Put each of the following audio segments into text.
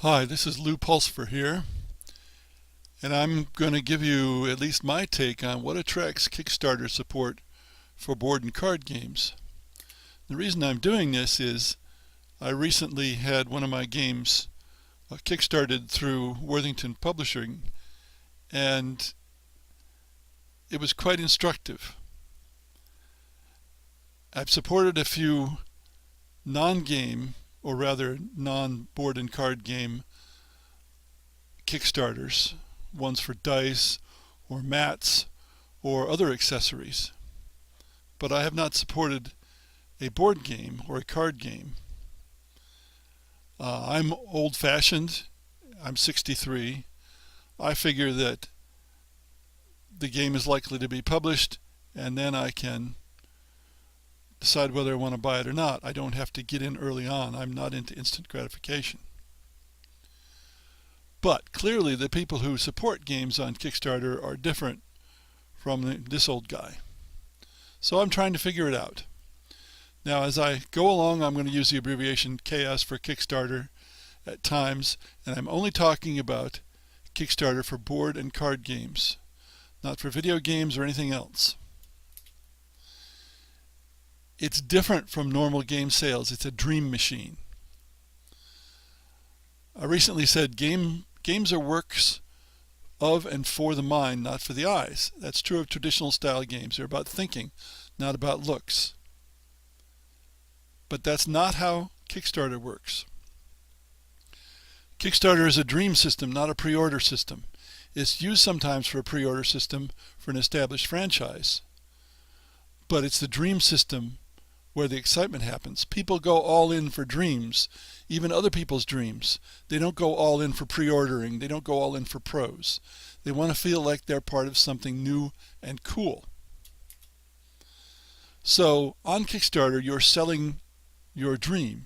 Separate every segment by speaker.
Speaker 1: Hi, this is Lou Pulsfer here, and I'm going to give you at least my take on what attracts Kickstarter support for board and card games. The reason I'm doing this is I recently had one of my games kickstarted through Worthington Publishing, and it was quite instructive. I've supported a few non-game, or rather non-board and card game Kickstarters, ones for dice or mats or other accessories. But I have not supported a board game or a card game. I'm old-fashioned. I'm 63. I figure that the game is likely to be published, and then I can decide whether I want to buy it or not. I don't have to get in early on. I'm not into instant gratification. But clearly the people who support games on Kickstarter are different from this old guy. So I'm trying to figure it out. Now as I go along, I'm going to use the abbreviation KS for Kickstarter at times, and I'm only talking about Kickstarter for board and card games, not for video games or anything else. It's different from normal game sales. It's a dream machine. I recently said games are works of and for the mind, not for the eyes. That's true of traditional style games. They're about thinking, not about looks. But that's not how Kickstarter works. Kickstarter is a dream system, not a pre-order system. It's used sometimes for a pre-order system for an established franchise. But it's the dream system where the excitement happens. People go all in for dreams, even other people's dreams. They don't go all in for pre-ordering. They don't go all in for pros. They want to feel like they're part of something new and cool. So on Kickstarter, you're selling your dream.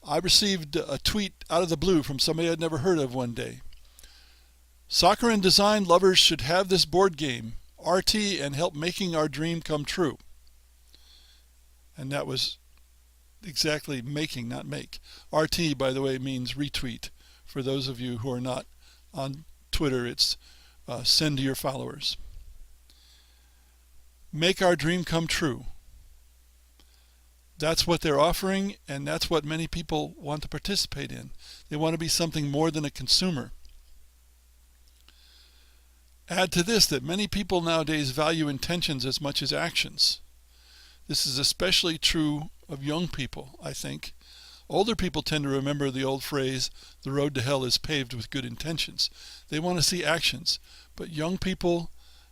Speaker 1: I received a tweet out of the blue from somebody I'd never heard of one day. Soccer and design lovers should have this board game, RT, and help making our dream come true. And that was exactly making, not make. RT, by the way, means retweet. For those of you who are not on Twitter, it's send to your followers. Make our dream come true. That's what they're offering, and that's what many people want to participate in. They want to be something more than a consumer. Add to this that many people nowadays value intentions as much as actions. This is especially true of young people, I think. Older people tend to remember the old phrase, the road to hell is paved with good intentions. They want to see actions, but young people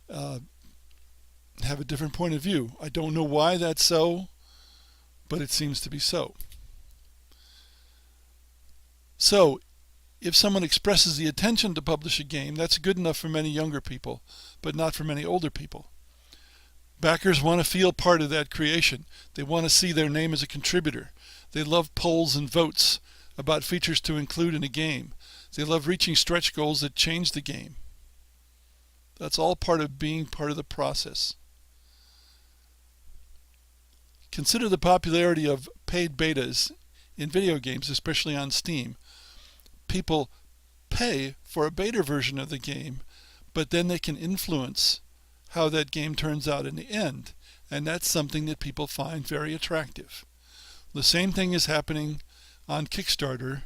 Speaker 1: have a different point of view. I don't know why that's so, but it seems to be so. So, if someone expresses the intention to publish a game, that's good enough for many younger people, but not for many older people. Backers want to feel part of that creation. They want to see their name as a contributor. They love polls and votes about features to include in a game. They love reaching stretch goals that change the game. That's all part of being part of the process. Consider the popularity of paid betas in video games, especially on Steam. People pay for a beta version of the game, but then they can influence how that game turns out in the end, and that's something that people find very attractive. The same thing is happening on Kickstarter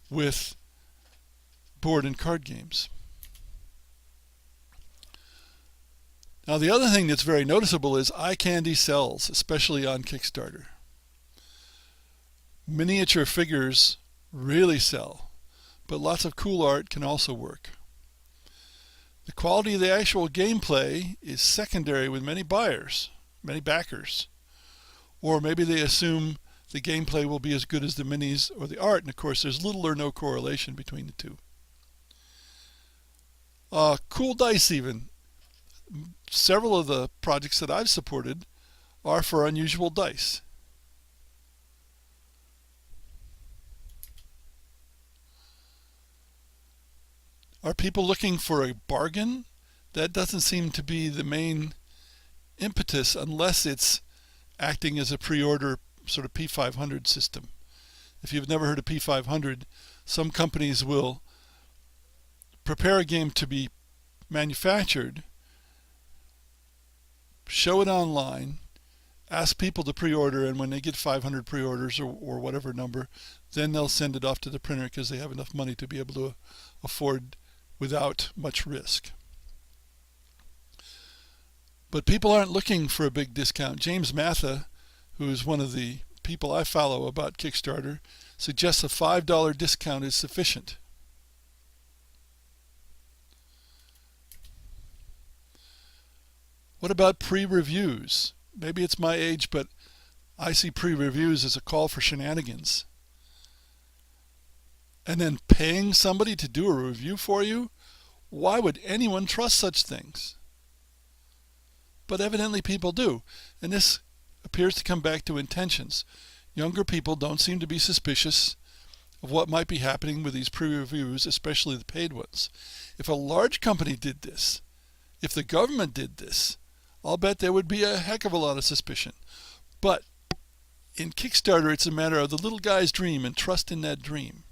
Speaker 1: with board and card games. Now the other thing that's very noticeable is eye candy sells, especially on Kickstarter. Miniature figures really sell, but lots of cool art can also work. The quality of the actual gameplay is secondary with many buyers, many backers. Or maybe they assume the gameplay will be as good as the minis or the art, and of course there's little or no correlation between the two. Cool dice even. Several of the projects that I've supported are for unusual dice. Are people looking for a bargain? That doesn't seem to be the main impetus unless it's acting as a pre-order sort of P500 system. If you've never heard of P500, some companies will prepare a game to be manufactured, show it online, ask people to pre-order, and when they get 500 pre-orders or whatever number, then they'll send it off to the printer because they have enough money to be able to afford without much risk. But people aren't looking for a big discount. James Matha, who is one of the people I follow about Kickstarter, suggests a $5 discount is sufficient. What about pre-reviews? Maybe it's my age, but I see pre-reviews as a call for shenanigans. And then paying somebody to do a review for you? Why would anyone trust such things? But evidently people do, and this appears to come back to intentions. Younger people don't seem to be suspicious of what might be happening with these pre-reviews, especially the paid ones. If a large company did this, if the government did this, I'll bet there would be a heck of a lot of suspicion. But in Kickstarter, it's a matter of the little guy's dream and trust in that dream.